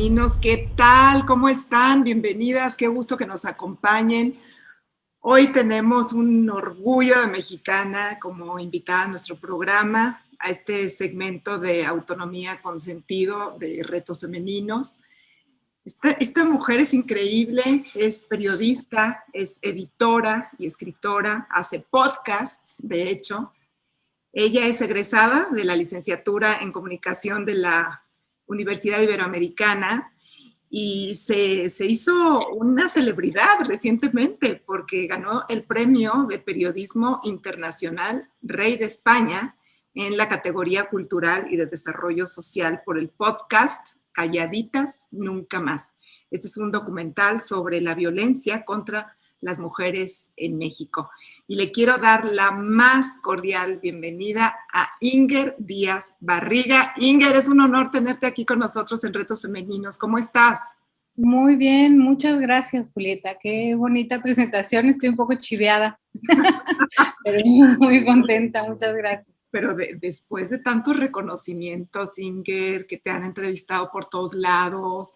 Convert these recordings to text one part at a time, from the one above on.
Femeninos. ¿Qué tal? ¿Cómo están? Bienvenidas, qué gusto que nos acompañen. Hoy tenemos un orgullo de mexicana como invitada a nuestro programa, a este segmento de autonomía con sentido de retos femeninos. Esta mujer es increíble, es periodista, es editora y escritora, hace podcasts, de hecho. Ella es egresada de la licenciatura en comunicación de la Universidad Iberoamericana y se hizo una celebridad recientemente porque ganó el premio de periodismo internacional Rey de España en la categoría cultural y de desarrollo social por el podcast Calladitas Nunca Más. Este es un documental sobre la violencia contra las mujeres en México. Y le quiero dar la más cordial bienvenida a Inger Díaz Barriga. Inger, es un honor tenerte aquí con nosotros en Retos Femeninos. ¿Cómo estás? Muy bien, muchas gracias, Julieta. Qué bonita presentación, estoy un poco chiveada, pero muy contenta, muchas gracias. Pero después de tantos reconocimientos, Inger, que te han entrevistado por todos lados,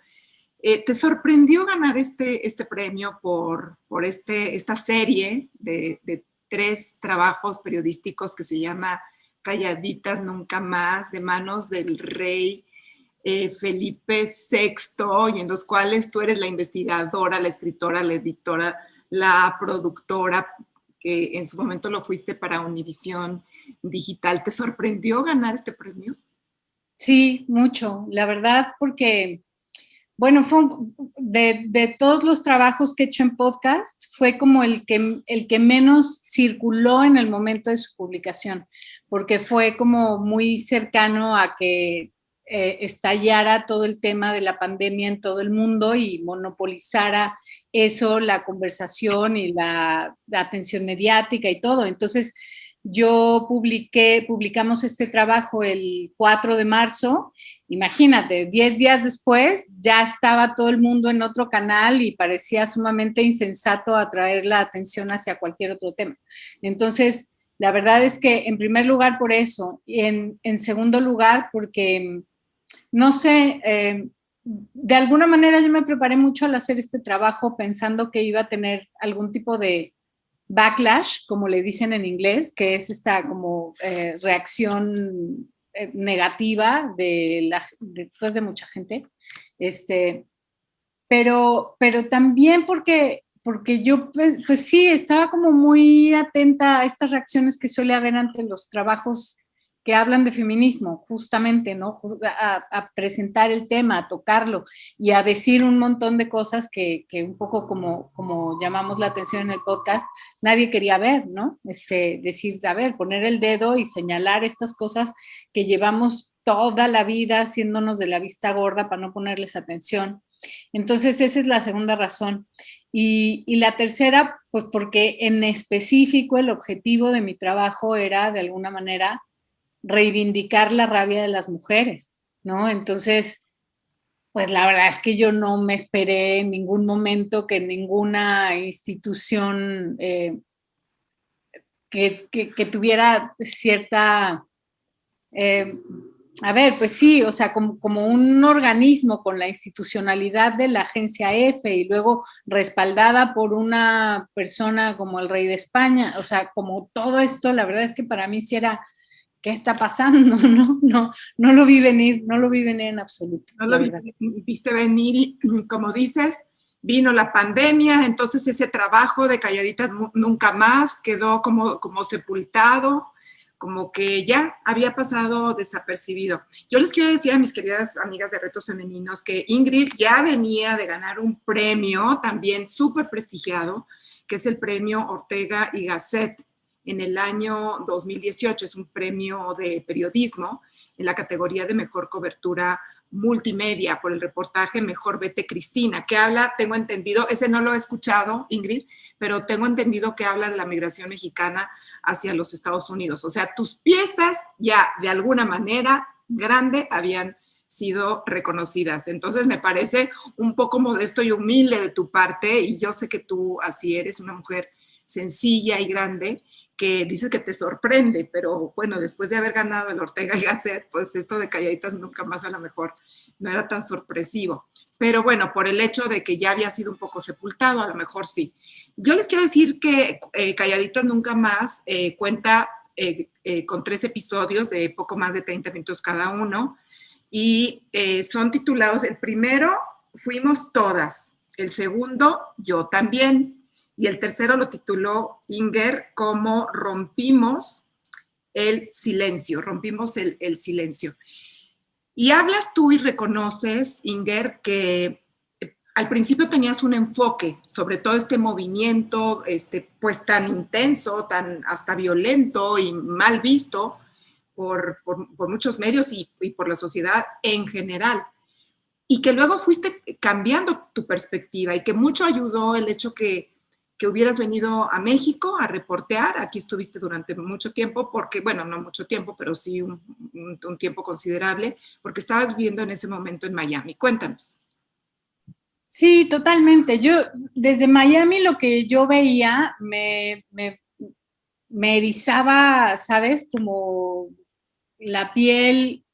¿te sorprendió ganar este premio por esta serie de 3 trabajos periodísticos que se llama Calladitas Nunca Más, de manos del rey Felipe VI, y en los cuales tú eres la investigadora, la escritora, la editora, la productora, que en su momento lo fuiste para Univisión Digital? ¿Te sorprendió ganar este premio? Sí, mucho, la verdad, porque, bueno, fue de todos los trabajos que he hecho en podcast, fue como el que menos circuló en el momento de su publicación, porque fue como muy cercano a que estallara todo el tema de la pandemia en todo el mundo y monopolizara eso, la conversación y la atención mediática y todo. Entonces, publicamos este trabajo el 4 de marzo, imagínate, 10 días después ya estaba todo el mundo en otro canal y parecía sumamente insensato atraer la atención hacia cualquier otro tema. Entonces, la verdad es que en primer lugar por eso, y en segundo lugar porque, no sé, de alguna manera yo me preparé mucho al hacer este trabajo pensando que iba a tener algún tipo de backlash, como le dicen en inglés, que es esta como reacción negativa después de mucha gente. Pero también porque yo, pues sí, estaba como muy atenta a estas reacciones que suele haber ante los trabajos que hablan de feminismo, justamente, ¿no? A presentar el tema, a tocarlo y a decir un montón de cosas que un poco como llamamos la atención en el podcast, nadie quería ver, ¿no? Decir, a ver, poner el dedo y señalar estas cosas que llevamos toda la vida haciéndonos de la vista gorda para no ponerles atención. Entonces, esa es la segunda razón. Y la tercera, pues porque en específico el objetivo de mi trabajo era, de alguna manera, reivindicar la rabia de las mujeres, ¿no? Entonces, pues la verdad es que yo no me esperé en ningún momento que ninguna institución que tuviera cierta... a ver, pues sí, o sea, como un organismo con la institucionalidad de la agencia F y luego respaldada por una persona como el rey de España, o sea, como todo esto, la verdad es que para mí sí era, ¿qué está pasando? No lo vi venir, no lo vi venir en absoluto. No lo viste venir y, como dices, vino la pandemia, entonces ese trabajo de Calladitas Nunca Más quedó como sepultado, como que ya había pasado desapercibido. Yo les quiero decir a mis queridas amigas de Retos Femeninos que Ingrid ya venía de ganar un premio también súper prestigiado, que es el premio Ortega y Gasset en el año 2018. Es un premio de periodismo en la categoría de mejor cobertura multimedia por el reportaje Mejor Vete Cristina, que habla, tengo entendido, ese no lo he escuchado, Ingrid, pero tengo entendido que habla de la migración mexicana hacia los Estados Unidos. O sea, tus piezas ya de alguna manera grande habían sido reconocidas. Entonces me parece un poco modesto y humilde de tu parte, y yo sé que tú así eres, una mujer sencilla y grande, que dices que te sorprende, pero bueno, después de haber ganado el Ortega y Gasset, pues esto de Calladitas Nunca Más a lo mejor no era tan sorpresivo. Pero bueno, por el hecho de que ya había sido un poco sepultado, a lo mejor sí. Yo les quiero decir que Calladitas Nunca Más cuenta con 3 episodios de poco más de 30 minutos cada uno y son titulados, el primero, Fuimos Todas, el segundo, Yo También, y el tercero lo tituló Inger como Rompimos el Silencio, rompimos el silencio. Y hablas tú y reconoces, Inger, que al principio tenías un enfoque sobre todo este movimiento, pues tan intenso, tan hasta violento y mal visto por muchos medios y por la sociedad en general. Y que luego fuiste cambiando tu perspectiva y que mucho ayudó el hecho que hubieras venido a México a reportear. Aquí estuviste durante mucho tiempo, porque, bueno, no mucho tiempo, pero sí un tiempo considerable, porque estabas viviendo en ese momento en Miami. Cuéntanos. Sí, totalmente. Yo, desde Miami, lo que yo veía me erizaba, ¿sabes? Como la piel.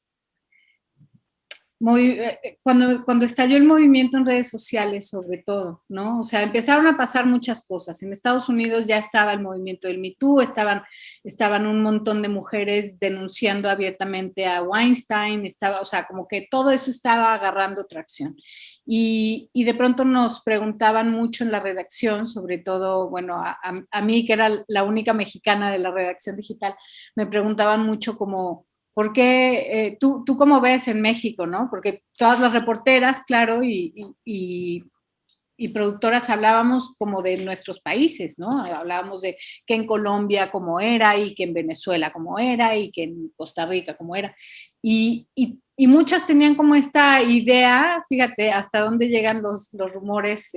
Cuando estalló el movimiento en redes sociales, sobre todo, ¿no? O sea, empezaron a pasar muchas cosas. En Estados Unidos ya estaba el movimiento del Me Too, estaban un montón de mujeres denunciando abiertamente a Weinstein, o sea, como que todo eso estaba agarrando tracción. Y de pronto nos preguntaban mucho en la redacción, sobre todo, bueno, a mí, que era la única mexicana de la redacción digital, me preguntaban mucho como, ¿por qué tú cómo ves en México, no? Porque todas las reporteras, claro, y productoras hablábamos como de nuestros países, ¿no? Hablábamos de que en Colombia cómo era, y que en Venezuela cómo era, y que en Costa Rica cómo era. Y muchas tenían como esta idea, fíjate, hasta dónde llegan los rumores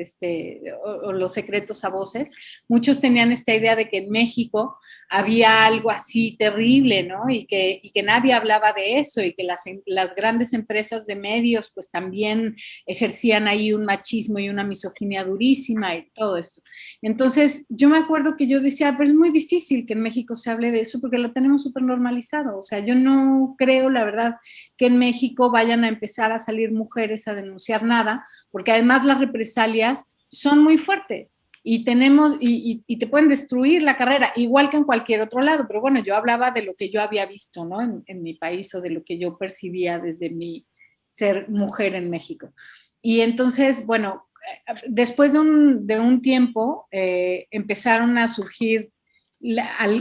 o los secretos a voces. Muchos tenían esta idea de que en México había algo así terrible, ¿no? Y que nadie hablaba de eso, y que las grandes empresas de medios pues también ejercían ahí un machismo y una misoginia durísima y todo esto. Entonces, yo me acuerdo que yo decía, pero es muy difícil que en México se hable de eso porque lo tenemos súper normalizado. O sea, yo no creo, la verdad, que en México vayan a empezar a salir mujeres a denunciar nada, porque además las represalias son muy fuertes y te pueden destruir la carrera, igual que en cualquier otro lado. Pero bueno, yo hablaba de lo que yo había visto, ¿no? En mi país, o de lo que yo percibía desde mi ser mujer en México. Y entonces, bueno, después de un tiempo empezaron a surgir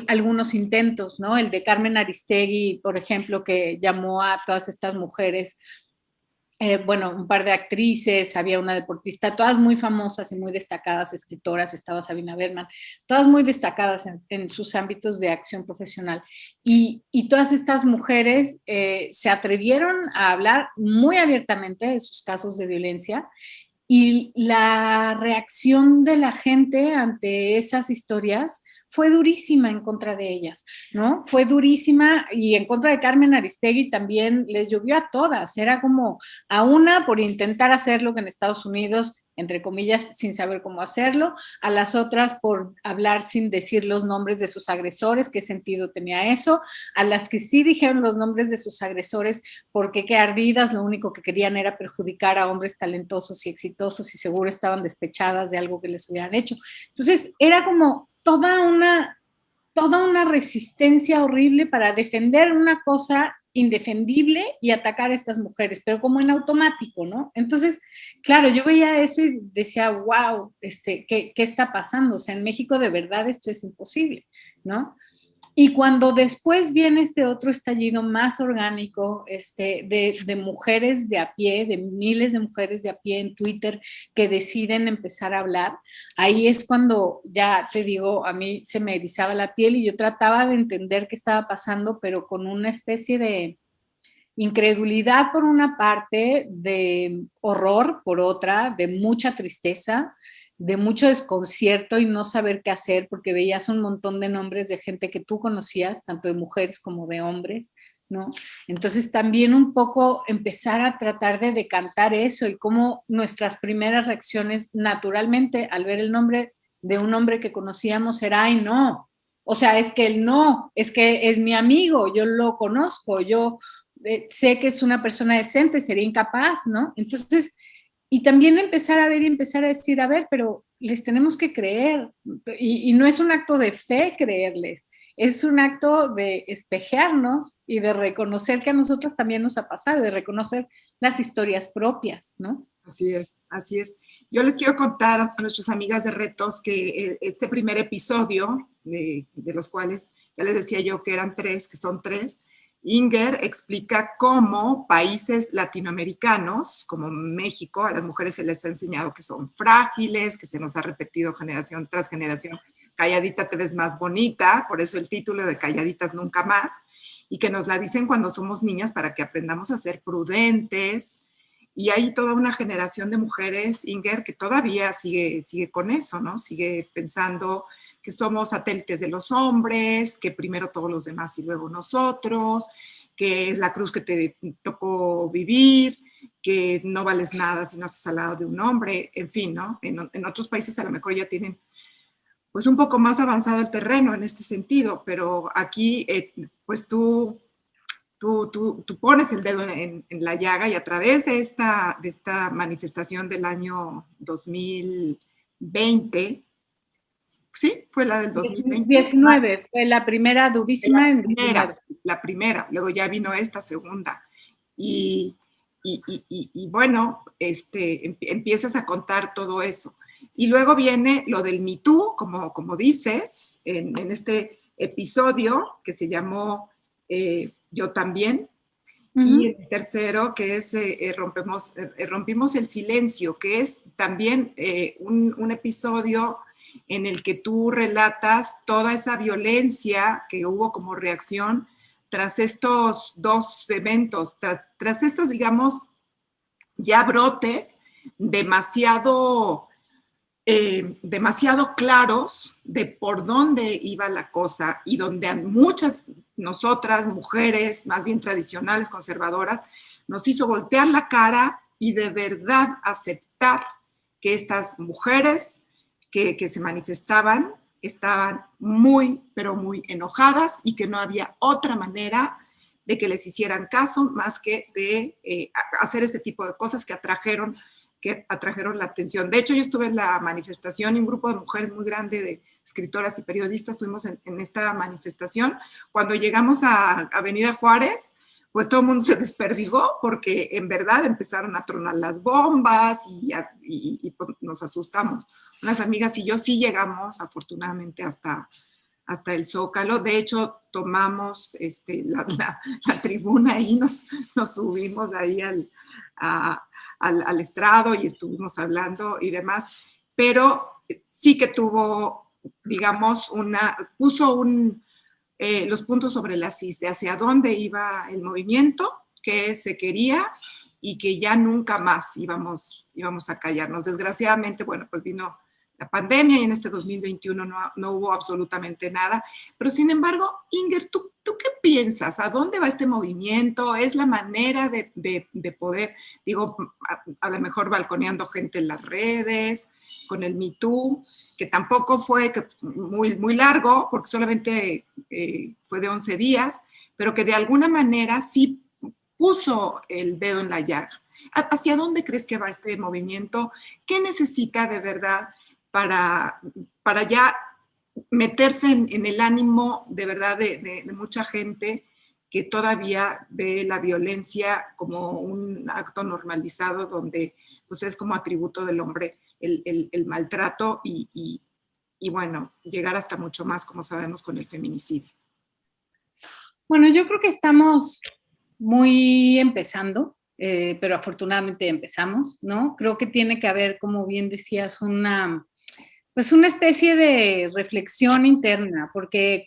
algunos intentos, ¿no? El de Carmen Aristegui, por ejemplo, que llamó a todas estas mujeres, bueno, un par de actrices, había una deportista, todas muy famosas y muy destacadas, escritoras, estaba Sabina Berman, todas muy destacadas en sus ámbitos de acción profesional. Y todas estas mujeres se atrevieron a hablar muy abiertamente de sus casos de violencia, y la reacción de la gente ante esas historias fue durísima en contra de ellas, ¿no? Fue durísima, y en contra de Carmen Aristegui también les llovió a todas. Era como a una por intentar hacer lo que en Estados Unidos, entre comillas, sin saber cómo hacerlo, a las otras por hablar sin decir los nombres de sus agresores, qué sentido tenía eso, a las que sí dijeron los nombres de sus agresores porque qué ardidas, lo único que querían era perjudicar a hombres talentosos y exitosos y seguro estaban despechadas de algo que les hubieran hecho. Entonces era como toda una resistencia horrible para defender una cosa indefendible y atacar a estas mujeres, pero como en automático, ¿no? Entonces, claro, yo veía eso y decía, wow, ¿qué está pasando? O sea, en México de verdad esto es imposible, ¿no? Y cuando después viene este otro estallido más orgánico, de mujeres de a pie, de miles de mujeres de a pie en Twitter que deciden empezar a hablar, ahí es cuando, ya te digo, a mí se me erizaba la piel y yo trataba de entender qué estaba pasando, pero con una especie de incredulidad por una parte, de horror por otra, de mucha tristeza, de mucho desconcierto y no saber qué hacer, porque veías un montón de nombres de gente que tú conocías, tanto de mujeres como de hombres, ¿no? Entonces también un poco empezar a tratar de decantar eso, y cómo nuestras primeras reacciones naturalmente al ver el nombre de un hombre que conocíamos era, ay, no, o sea, es que él no, es que es mi amigo, yo lo conozco, yo sé que es una persona decente, sería incapaz, ¿no? Entonces, y también empezar a ver y empezar a decir, a ver, pero les tenemos que creer, y no es un acto de fe creerles, es un acto de espejearnos y de reconocer que a nosotros también nos ha pasado, de reconocer las historias propias, ¿no? Así es, así es. Yo les quiero contar a nuestras amigas de Retos que este primer episodio, de los cuales ya les decía yo que eran 3, que son 3, Inger explica cómo países latinoamericanos, como México, a las mujeres se les ha enseñado que son frágiles, que se nos ha repetido generación tras generación, calladita te ves más bonita, por eso el título de Calladitas Nunca Más, y que nos la dicen cuando somos niñas para que aprendamos a ser prudentes. Y hay toda una generación de mujeres, Inger, que todavía sigue con eso, ¿no? Sigue pensando que somos satélites de los hombres, que primero todos los demás y luego nosotros, que es la cruz que te tocó vivir, que no vales nada si no estás al lado de un hombre, en fin, ¿no? En otros países a lo mejor ya tienen pues un poco más avanzado el terreno en este sentido, pero aquí pues tú pones el dedo en la llaga y a través de esta manifestación del año 2020, sí, fue la del 2020. 19, fue la primera durísima en 19. La primera, luego ya vino esta segunda. Y bueno, empiezas a contar todo eso. Y luego viene lo del Me Too, como dices, en este episodio que se llamó Yo también. Y el tercero, que es Rompimos el silencio, que es también un episodio en el que tú relatas toda esa violencia que hubo como reacción tras estos 2 eventos, tras estos, digamos, ya brotes demasiado claros de por dónde iba la cosa y donde muchas nosotras, mujeres más bien tradicionales, conservadoras, nos hizo voltear la cara y de verdad aceptar que estas mujeres que se manifestaban estaban muy, pero muy enojadas y que no había otra manera de que les hicieran caso más que de hacer este tipo de cosas que atrajeron la atención. De hecho, yo estuve en la manifestación y un grupo de mujeres muy grande de escritoras y periodistas estuvimos en esta manifestación. Cuando llegamos a Avenida Juárez, pues todo el mundo se desperdigó porque en verdad empezaron a tronar las bombas y pues nos asustamos. Unas amigas y yo sí llegamos afortunadamente hasta el Zócalo. De hecho, tomamos la tribuna y nos subimos ahí al estrado y estuvimos hablando y demás, pero sí que tuvo, digamos, puso los puntos sobre las is de hacia dónde iba el movimiento, qué se quería y que ya nunca más íbamos a callarnos. Desgraciadamente, bueno, pues vino la pandemia y en este 2021 no hubo absolutamente nada. Pero sin embargo, Inger, ¿tú qué piensas? ¿A dónde va este movimiento? ¿Es la manera de poder, digo, a lo mejor balconeando gente en las redes, con el Me Too, que tampoco fue muy, muy largo, porque solamente fue de 11 días, pero que de alguna manera sí puso el dedo en la llaga? ¿Hacia dónde crees que va este movimiento? ¿Qué necesita de verdad para ya meterse en el ánimo de verdad de mucha gente que todavía ve la violencia como un acto normalizado donde pues es como atributo del hombre el maltrato y bueno, llegar hasta mucho más, como sabemos, con el feminicidio? Bueno, yo creo que estamos muy empezando, pero afortunadamente empezamos, ¿no? Creo que tiene que haber, como bien decías, pues una especie de reflexión interna, porque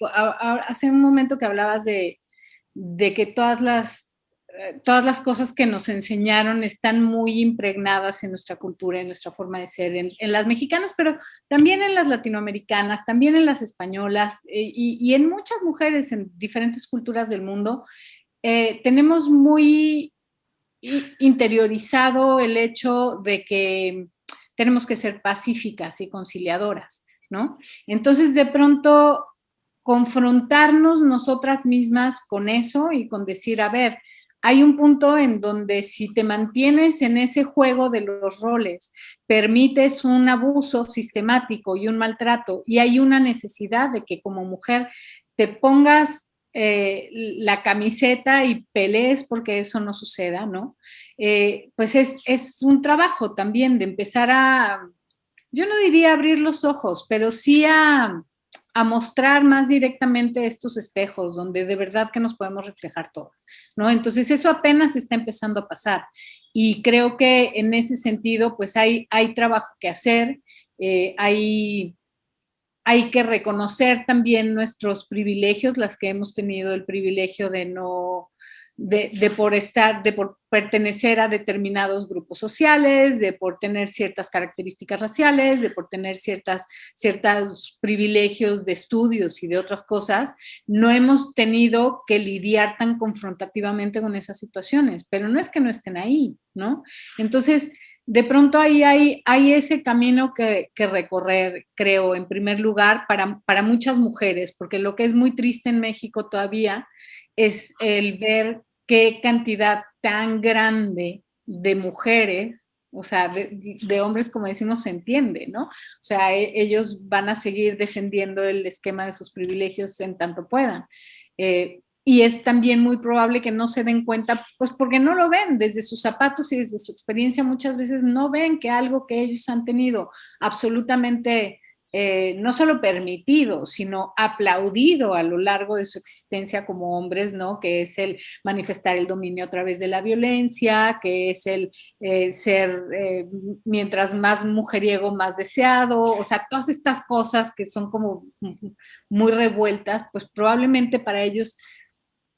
hace un momento que hablabas de que todas las cosas que nos enseñaron están muy impregnadas en nuestra cultura, en nuestra forma de ser, en las mexicanas, pero también en las latinoamericanas, también en las españolas y en muchas mujeres en diferentes culturas del mundo. Tenemos muy interiorizado el hecho de que tenemos que ser pacíficas y conciliadoras, ¿no? Entonces, de pronto, confrontarnos nosotras mismas con eso y con decir, a ver, hay un punto en donde si te mantienes en ese juego de los roles, permites un abuso sistemático y un maltrato, y hay una necesidad de que como mujer te pongas la camiseta y pelees porque eso no suceda, ¿no? Pues es un trabajo también de empezar a, yo no diría abrir los ojos, pero sí a mostrar más directamente estos espejos donde de verdad que nos podemos reflejar todas, ¿no? Entonces eso apenas está empezando a pasar y creo que en ese sentido pues hay trabajo que hacer, hay que reconocer también nuestros privilegios, las que hemos tenido el privilegio de no, de por pertenecer a determinados grupos sociales, de por tener ciertas características raciales, de por tener ciertos privilegios de estudios y de otras cosas, no hemos tenido que lidiar tan confrontativamente con esas situaciones, pero no es que no estén ahí, ¿no? Entonces, de pronto ahí hay ese camino que recorrer, creo, en primer lugar, para muchas mujeres, porque lo que es muy triste en México todavía es el ver qué cantidad tan grande de mujeres, o sea, de hombres, como decimos, se entiende, ¿no? O sea, ellos van a seguir defendiendo el esquema de sus privilegios en tanto puedan. Y es también muy probable que no se den cuenta, pues porque no lo ven desde sus zapatos y desde su experiencia, muchas veces no ven que algo que ellos han tenido absolutamente no solo permitido, sino aplaudido a lo largo de su existencia como hombres, ¿no? Que es el manifestar el dominio a través de la violencia, que es el ser, mientras más mujeriego, más deseado, o sea, todas estas cosas que son como muy revueltas, pues probablemente para ellos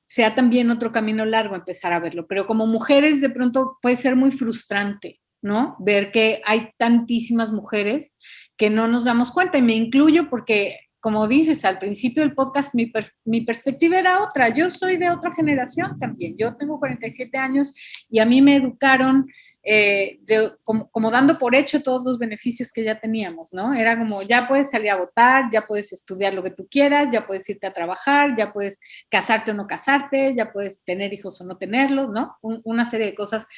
sea también otro camino largo empezar a verlo, pero como mujeres de pronto puede ser muy frustrante, ¿no? Ver que hay tantísimas mujeres que no nos damos cuenta, y me incluyo porque, como dices, al principio del podcast mi perspectiva era otra, yo soy de otra generación también, yo tengo 47 años y a mí me educaron como dando por hecho todos los beneficios que ya teníamos, ¿no? Era como, ya puedes salir a votar, ya puedes estudiar lo que tú quieras, ya puedes irte a trabajar, ya puedes casarte o no casarte, ya puedes tener hijos o no tenerlos, ¿no? Una serie de cosas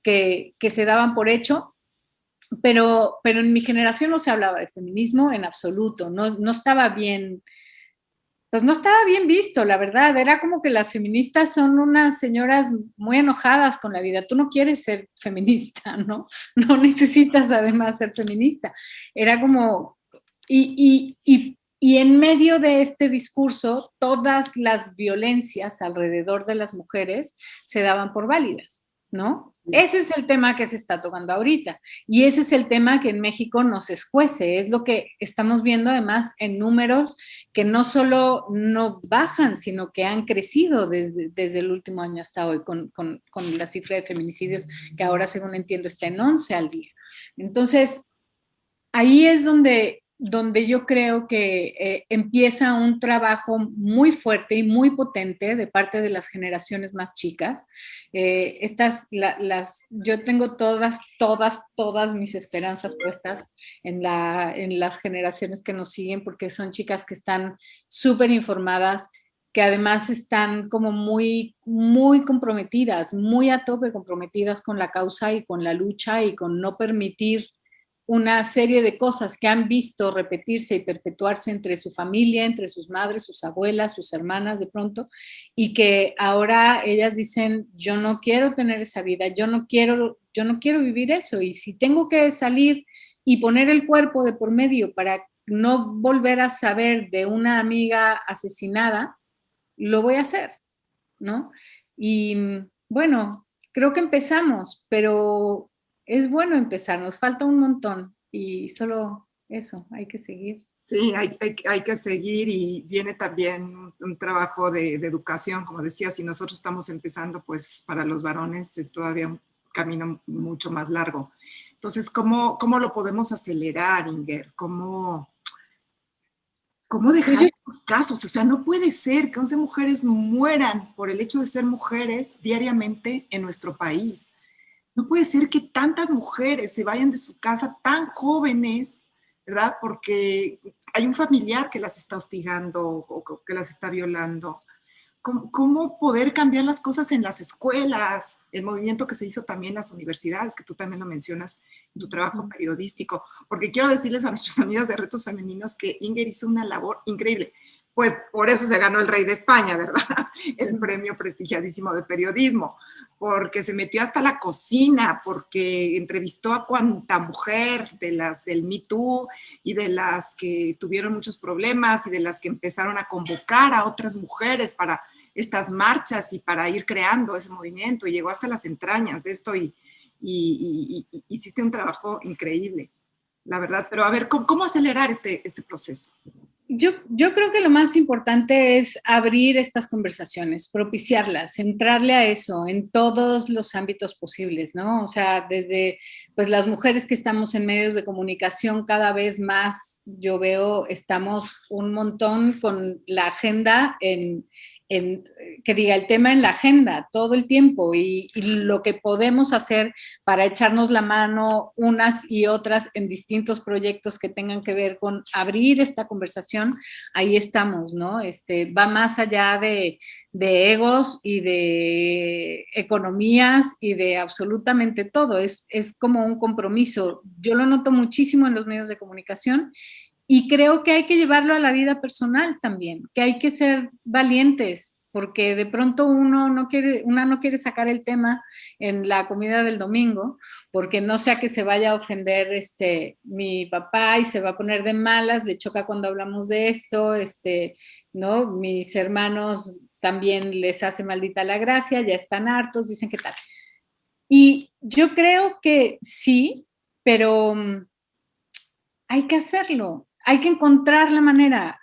que se daban por hecho, pero en mi generación no se hablaba de feminismo en absoluto, no estaba bien, pues no estaba bien visto, la verdad. Era como que las feministas son unas señoras muy enojadas con la vida. Tú no quieres ser feminista, ¿no? No necesitas además ser feminista. Era como, y en medio de este discurso, todas las violencias alrededor de las mujeres se daban por válidas, ¿no? Ese es el tema que se está tocando ahorita y ese es el tema que en México nos escuece, es lo que estamos viendo además en números que no solo no bajan, sino que han crecido desde el último año hasta hoy con la cifra de feminicidios que ahora, según entiendo, está en 11 al día. Entonces, ahí es donde yo creo que empieza un trabajo muy fuerte y muy potente de parte de las generaciones más chicas. Yo tengo todas mis esperanzas puestas en las generaciones que nos siguen, porque son chicas que están súper informadas, que además están como muy, muy comprometidas, muy a tope comprometidas con la causa y con la lucha y con no permitir una serie de cosas que han visto repetirse y perpetuarse entre su familia, entre sus madres, sus abuelas, sus hermanas de pronto, y que ahora ellas dicen, yo no quiero tener esa vida, yo no quiero vivir eso, y si tengo que salir y poner el cuerpo de por medio para no volver a saber de una amiga asesinada, lo voy a hacer, ¿no? Y bueno, creo que empezamos, pero es bueno empezar, nos falta un montón y solo eso, hay que seguir. Sí, hay que seguir y viene también un trabajo de educación, como decía, si nosotros estamos empezando, pues para los varones es todavía un camino mucho más largo. Entonces, ¿cómo lo podemos acelerar, Inger? ¿Cómo dejar los casos? O sea, no puede ser que 11 mujeres mueran por el hecho de ser mujeres diariamente en nuestro país. No puede ser que tantas mujeres se vayan de su casa tan jóvenes, ¿verdad? Porque hay un familiar que las está hostigando o que las está violando. cómo poder cambiar las cosas en las escuelas, el movimiento que se hizo también en las universidades, que tú también lo mencionas en tu trabajo periodístico, porque quiero decirles a nuestras amigas de Retos Femeninos que Inger hizo una labor increíble. Pues por eso se ganó el Rey de España, ¿verdad? El premio prestigiadísimo de periodismo, porque se metió hasta la cocina, porque entrevistó a cuanta mujer de las del Me Too y de las que tuvieron muchos problemas y de las que empezaron a convocar a otras mujeres para estas marchas y para ir creando ese movimiento. Y llegó hasta las entrañas de esto y hiciste un trabajo increíble, la verdad. Pero a ver, ¿cómo acelerar este proceso? Yo creo que lo más importante es abrir estas conversaciones, propiciarlas, centrarle a eso en todos los ámbitos posibles, ¿no? O sea, desde pues las mujeres que estamos en medios de comunicación cada vez más, yo veo, estamos un montón con la agenda que diga el tema en la agenda todo el tiempo y lo que podemos hacer para echarnos la mano unas y otras en distintos proyectos que tengan que ver con abrir esta conversación, ahí estamos, ¿no? Va más allá de egos y de economías y de absolutamente todo, es como un compromiso. Yo lo noto muchísimo en los medios de comunicación. Y creo que hay que llevarlo a la vida personal también, que hay que ser valientes, porque de pronto una no quiere sacar el tema en la comida del domingo, porque no sea que se vaya a ofender mi papá y se va a poner de malas, le choca cuando hablamos de esto, ¿no? Mis hermanos también les hace maldita la gracia, ya están hartos, dicen que tal. Y yo creo que sí, pero hay que hacerlo. Hay que encontrar la manera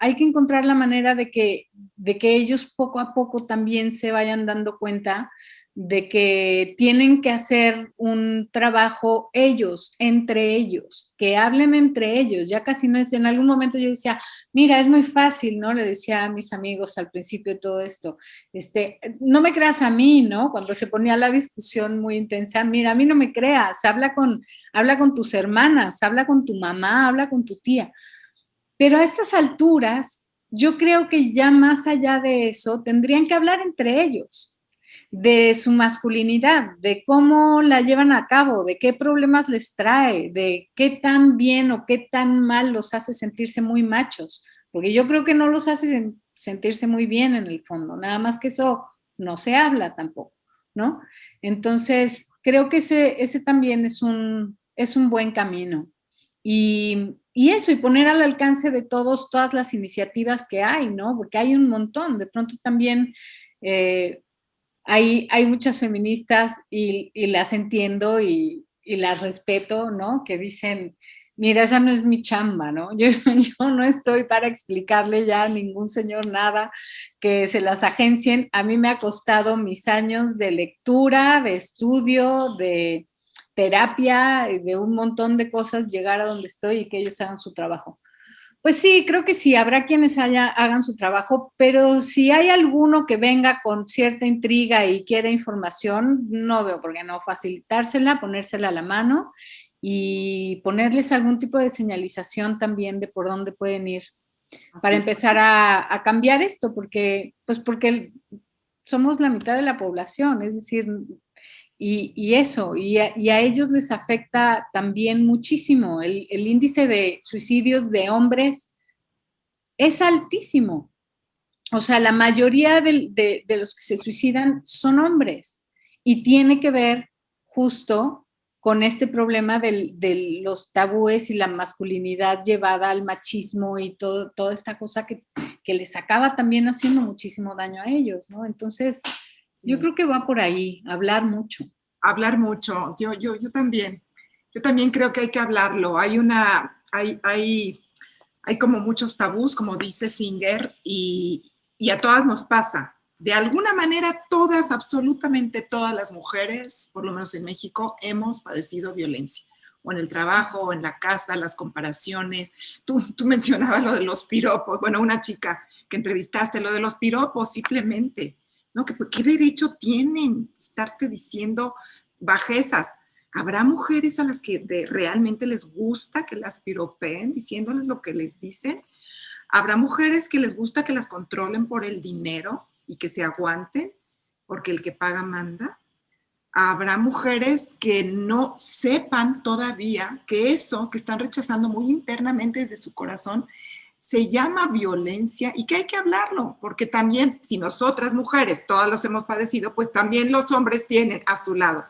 de que ellos poco a poco también se vayan dando cuenta de que tienen que hacer un trabajo ellos, entre ellos, que hablen entre ellos. Ya casi no es, en algún momento yo decía, mira, es muy fácil, ¿no? Le decía a mis amigos al principio de todo esto, no me creas a mí, ¿no? Cuando se ponía la discusión muy intensa, mira, a mí no me creas, habla con tus hermanas, habla con tu mamá, habla con tu tía. Pero a estas alturas, yo creo que ya más allá de eso, tendrían que hablar entre ellos de su masculinidad, de cómo la llevan a cabo, de qué problemas les trae, de qué tan bien o qué tan mal los hace sentirse muy machos, porque yo creo que no los hace sentirse muy bien en el fondo, nada más que eso no se habla tampoco, ¿no? Entonces, creo que ese también es un buen camino. Y eso, y poner al alcance de todas las iniciativas que hay, ¿no? Porque hay un montón. De pronto también hay muchas feministas y las entiendo y las respeto, ¿no? Que dicen, mira, esa no es mi chamba, ¿no? Yo no estoy para explicarle ya a ningún señor nada, que se las agencien. A mí me ha costado mis años de lectura, de estudio, de terapia, de un montón de cosas, llegar a donde estoy y que ellos hagan su trabajo. Pues sí, creo que sí, habrá quienes hagan su trabajo, pero si hay alguno que venga con cierta intriga y quiere información, no veo por qué no facilitársela, ponérsela a la mano y ponerles algún tipo de señalización también de por dónde pueden ir para empezar a cambiar esto, porque somos la mitad de la población, es decir, y a ellos les afecta también muchísimo. El índice de suicidios de hombres es altísimo. O sea, la mayoría de los que se suicidan son hombres y tiene que ver justo con este problema de los tabúes y la masculinidad llevada al machismo y toda esta cosa que les acaba también haciendo muchísimo daño a ellos, ¿no? Entonces, sí. Yo creo que va por ahí, hablar mucho. Hablar mucho, yo también. Yo también creo que hay que hablarlo. Hay como muchos tabús, como dice Singer, y a todas nos pasa. De alguna manera, todas, absolutamente todas las mujeres, por lo menos en México, hemos padecido violencia. O en el trabajo, o en la casa, las comparaciones. Tú mencionabas lo de los piropos. Bueno, una chica que entrevistaste, lo de los piropos, simplemente. ¿No? ¿Qué derecho tienen estarte diciendo bajezas? ¿Habrá mujeres a las que realmente les gusta que las piropeen diciéndoles lo que les dicen? ¿Habrá mujeres que les gusta que las controlen por el dinero? y que se aguanten, porque el que paga manda. Habrá mujeres que no sepan todavía que eso que están rechazando muy internamente desde su corazón se llama violencia y que hay que hablarlo, porque también si nosotras mujeres todas los hemos padecido, pues también los hombres tienen a su lado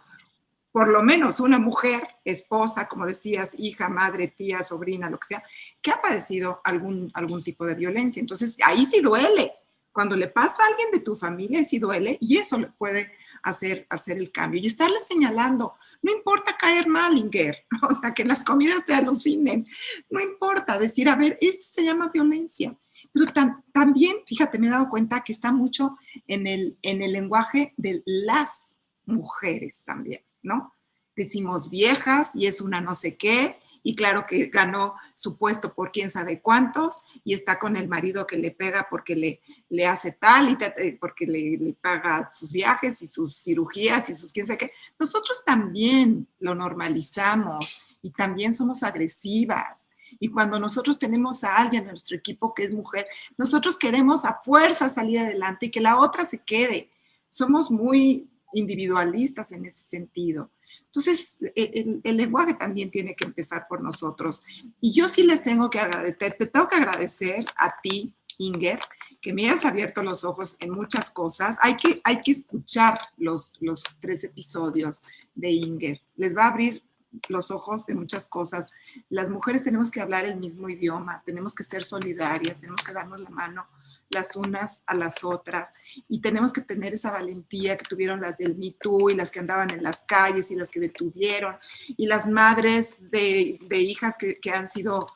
por lo menos una mujer, esposa, como decías, hija, madre, tía, sobrina, lo que sea, que ha padecido algún tipo de violencia. Entonces, ahí sí duele. Cuando le pasa a alguien de tu familia, sí duele y eso le puede hacer el cambio. Y estarle señalando, no importa caer mal, Inger, o sea, que las comidas te alucinen, no importa decir, a ver, esto se llama violencia. Pero también, fíjate, me he dado cuenta que está mucho en el lenguaje de las mujeres también, ¿no? Decimos viejas y es una no sé qué, y claro que ganó su puesto por quién sabe cuántos, y está con el marido que le pega porque le hace tal, y porque le paga sus viajes y sus cirugías y sus quién sabe qué. Nosotros también lo normalizamos y también somos agresivas. Y cuando nosotros tenemos a alguien en nuestro equipo que es mujer, nosotros queremos a fuerza salir adelante y que la otra se quede. Somos muy individualistas en ese sentido. Entonces, el lenguaje también tiene que empezar por nosotros. Y yo sí les tengo que agradecer, te tengo que agradecer a ti, Inger, que me hayas abierto los ojos en muchas cosas. Hay que escuchar los 3 episodios de Inger. Les va a abrir los ojos de muchas cosas. Las mujeres tenemos que hablar el mismo idioma, tenemos que ser solidarias, tenemos que darnos la mano las unas a las otras y tenemos que tener esa valentía que tuvieron las del Me Too y las que andaban en las calles y las que detuvieron y las madres de hijas que han sido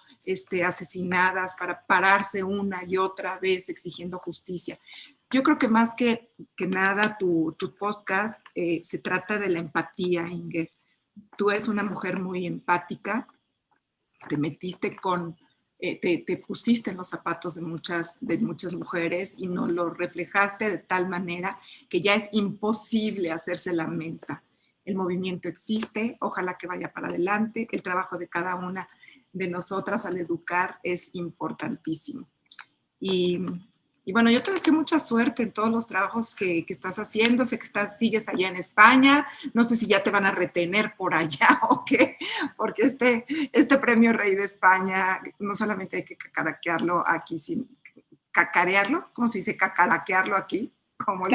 asesinadas para pararse una y otra vez exigiendo justicia. Yo creo que más que nada tu podcast se trata de la empatía, Inger. Tú eres una mujer muy empática, te metiste te pusiste en los zapatos de muchas mujeres y nos lo reflejaste de tal manera que ya es imposible hacerse la mensa. El movimiento existe, ojalá que vaya para adelante. El trabajo de cada una de nosotras al educar es importantísimo. Y bueno, yo te deseo mucha suerte en todos los trabajos que estás haciendo. Sé que sigues allá en España. No sé si ya te van a retener por allá o qué, porque este premio Rey de España no solamente hay que cacaraquearlo aquí, sin cacarearlo, ¿cómo se dice? Cacaraquearlo aquí. Como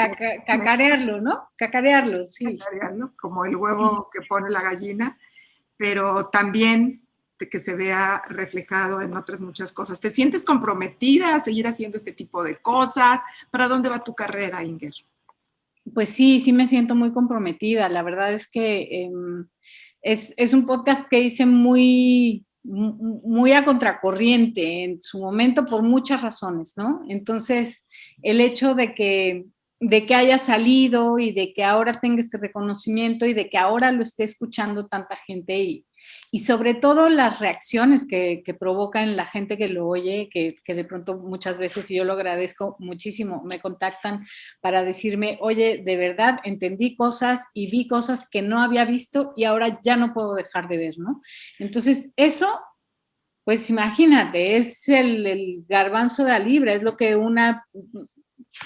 cacarearlo, ¿no? Cacarearlo, sí. Cacarearlo, como el huevo que pone la gallina, pero también de que se vea reflejado en otras muchas cosas. ¿Te sientes comprometida a seguir haciendo este tipo de cosas? ¿Para dónde va tu carrera, Inger? Pues sí me siento muy comprometida. La verdad es que es un podcast que hice muy a contracorriente en su momento por muchas razones, ¿no? Entonces, el hecho de que haya salido y de que ahora tenga este reconocimiento y de que ahora lo esté escuchando tanta gente y sobre todo las reacciones que provoca en la gente que lo oye, que de pronto muchas veces, y yo lo agradezco muchísimo, me contactan para decirme, oye, de verdad entendí cosas y vi cosas que no había visto y ahora ya no puedo dejar de ver, ¿no? Entonces, eso, pues imagínate, es el garbanzo de la libra, es lo que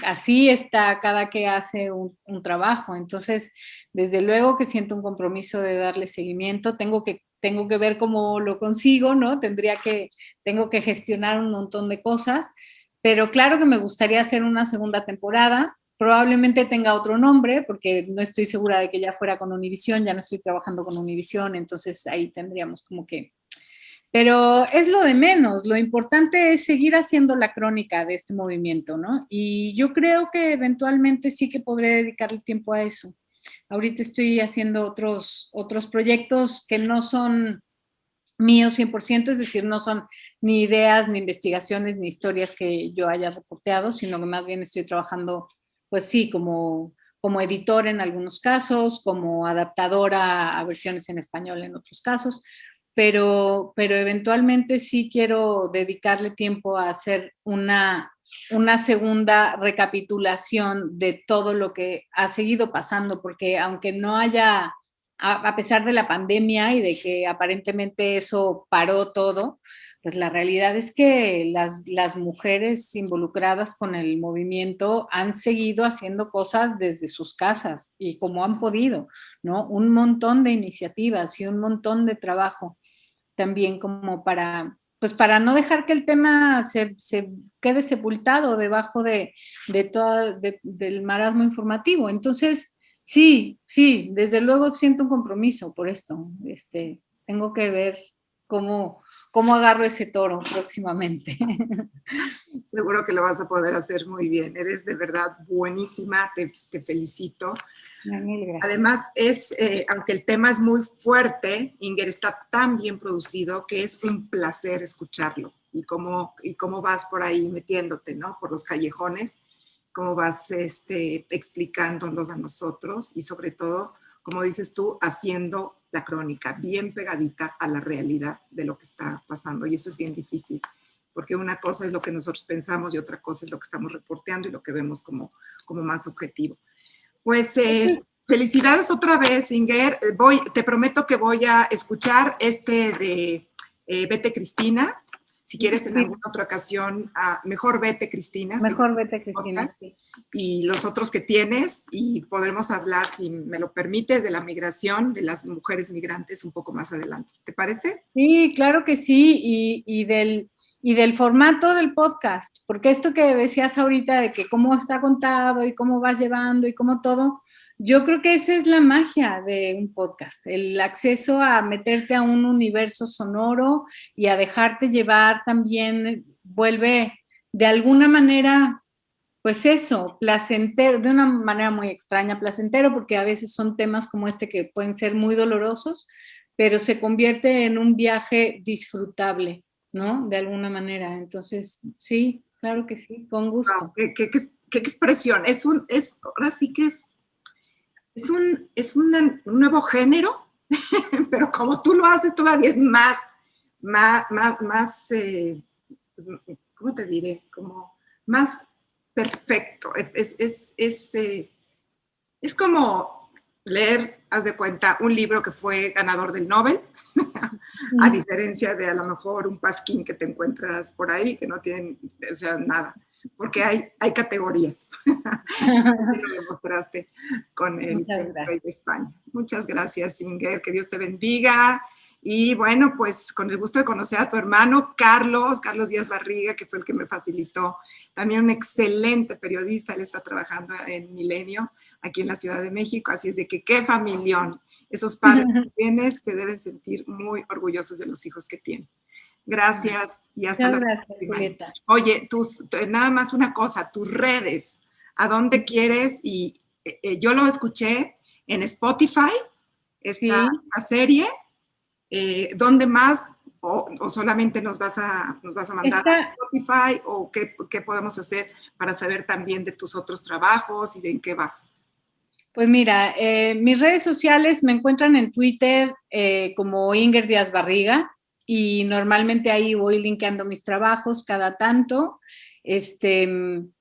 así está cada que hace un trabajo. Entonces, desde luego que siento un compromiso de darle seguimiento, tengo que ver cómo lo consigo, ¿no? Tengo que gestionar un montón de cosas, pero claro que me gustaría hacer una segunda temporada. Probablemente tenga otro nombre, porque no estoy segura de que ya fuera con Univisión, ya no estoy trabajando con Univisión, entonces ahí tendríamos como que... Pero es lo de menos, lo importante es seguir haciendo la crónica de este movimiento, ¿no? Y yo creo que eventualmente sí que podré dedicarle tiempo a eso. Ahorita estoy haciendo otros proyectos que no son míos 100%, es decir, no son ni ideas, ni investigaciones, ni historias que yo haya reporteado, sino que más bien estoy trabajando, pues sí, como editor en algunos casos, como adaptadora a versiones en español en otros casos, pero eventualmente sí quiero dedicarle tiempo a hacer una segunda recapitulación de todo lo que ha seguido pasando, porque aunque no haya, a pesar de la pandemia y de que aparentemente eso paró todo, pues la realidad es que las mujeres involucradas con el movimiento han seguido haciendo cosas desde sus casas y como han podido, ¿no? Un montón de iniciativas y un montón de trabajo también como pues para no dejar que el tema se quede sepultado debajo del marasmo informativo. Entonces, sí, desde luego siento un compromiso por esto. Tengo que ver cómo agarro ese toro próximamente. Seguro que lo vas a poder hacer muy bien. Eres de verdad buenísima, te felicito. Además, aunque el tema es muy fuerte, Inger, está tan bien producido que es un placer escucharlo. Y cómo vas por ahí metiéndote, ¿no? Por los callejones, cómo vas explicándolos a nosotros y sobre todo, como dices tú, haciendo la crónica bien pegadita a la realidad de lo que está pasando. Y eso es bien difícil, porque una cosa es lo que nosotros pensamos y otra cosa es lo que estamos reporteando y lo que vemos como más objetivo. Pues felicidades otra vez, Inger. Te prometo que voy a escuchar de Vete Cristina. Si quieres en alguna otra ocasión, mejor Vete Cristina. Mejor Vete Cristina, sí. Y los otros que tienes, y podremos hablar, si me lo permites, de la migración, de las mujeres migrantes un poco más adelante. ¿Te parece? Sí, claro que sí, y del formato del podcast, porque esto que decías ahorita de que cómo está contado y cómo vas llevando y cómo todo, yo creo que esa es la magia de un podcast, el acceso a meterte a un universo sonoro y a dejarte llevar también, vuelve de alguna manera, pues eso, placentero, de una manera muy extraña, placentero, porque a veces son temas como este que pueden ser muy dolorosos, pero se convierte en un viaje disfrutable, ¿no? De alguna manera. Entonces, sí, claro que sí, con gusto. Wow, qué expresión. Ahora sí que es un nuevo género, pero como tú lo haces todavía es más, ¿cómo te diré? Como más perfecto. Es como leer, haz de cuenta, un libro que fue ganador del Nobel, a diferencia de a lo mejor un pasquín que te encuentras por ahí, que no tienen, o sea, nada, porque hay categorías. Lo demostraste con el Rey de España. Muchas gracias, Inger, que Dios te bendiga. Y bueno, pues con el gusto de conocer a tu hermano, Carlos Díaz Barriga, que fue el que me facilitó. También un excelente periodista, él está trabajando en Milenio, aquí en la Ciudad de México, así es de que qué familión. Esos padres que tienes se deben sentir muy orgullosos de los hijos que tienen. Gracias y hasta la próxima. Julieta. Oye, nada más una cosa, tus redes, ¿a dónde quieres? Y yo lo escuché en Spotify, esta serie. ¿Dónde más? O solamente nos vas a mandar a Spotify, o qué podemos hacer para saber también de tus otros trabajos y de en qué vas. Pues mira, mis redes sociales me encuentran en Twitter como Inger Díaz Barriga, y normalmente ahí voy linkeando mis trabajos cada tanto. En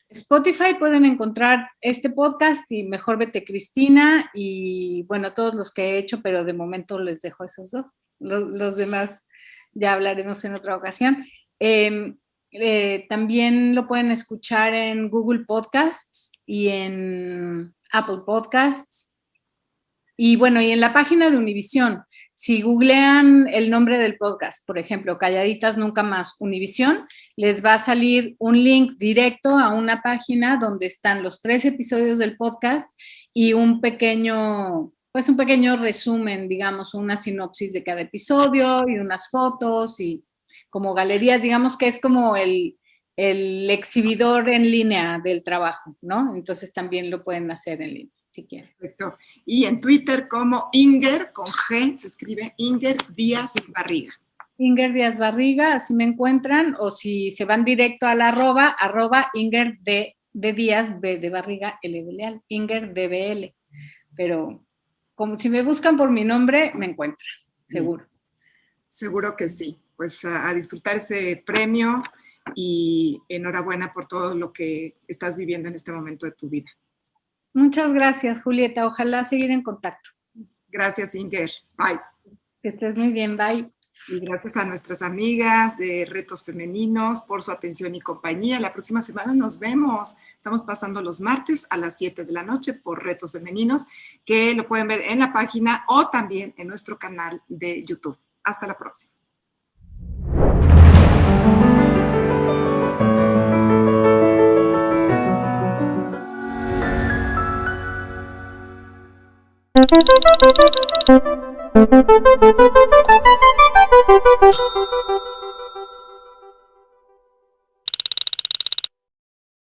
Spotify pueden encontrar este podcast y Mejor Vete Cristina, y bueno, todos los que he hecho, pero de momento les dejo esos dos. Los demás ya hablaremos en otra ocasión. También lo pueden escuchar en Google Podcasts y en Apple Podcasts. Y bueno, y en la página de Univisión, si googlean el nombre del podcast, por ejemplo, Calladitas Nunca Más Univisión, les va a salir un link directo a una página donde están los 3 episodios del podcast y un pequeño resumen, digamos, una sinopsis de cada episodio y unas fotos y como galerías, digamos que es como el exhibidor en línea del trabajo, ¿no? Entonces también lo pueden hacer en línea, si quieren. Perfecto. Y en Twitter como Inger, con G, se escribe Inger Díaz Barriga. Inger Díaz Barriga, así me encuentran, o si se van directo al arroba Inger de Díaz, B de Barriga, L de Leal, Inger DBL. Pero como si me buscan por mi nombre, me encuentran, seguro. Bien. Seguro que sí. Pues a disfrutar ese premio y enhorabuena por todo lo que estás viviendo en este momento de tu vida. Muchas gracias, Julieta. Ojalá seguir en contacto. Gracias, Inger. Bye. Que estés muy bien, bye. Y gracias a nuestras amigas de Retos Femeninos por su atención y compañía. La próxima semana nos vemos. Estamos pasando los martes a las 7 de la noche por Retos Femeninos, que lo pueden ver en la página o también en nuestro canal de YouTube. Hasta la próxima.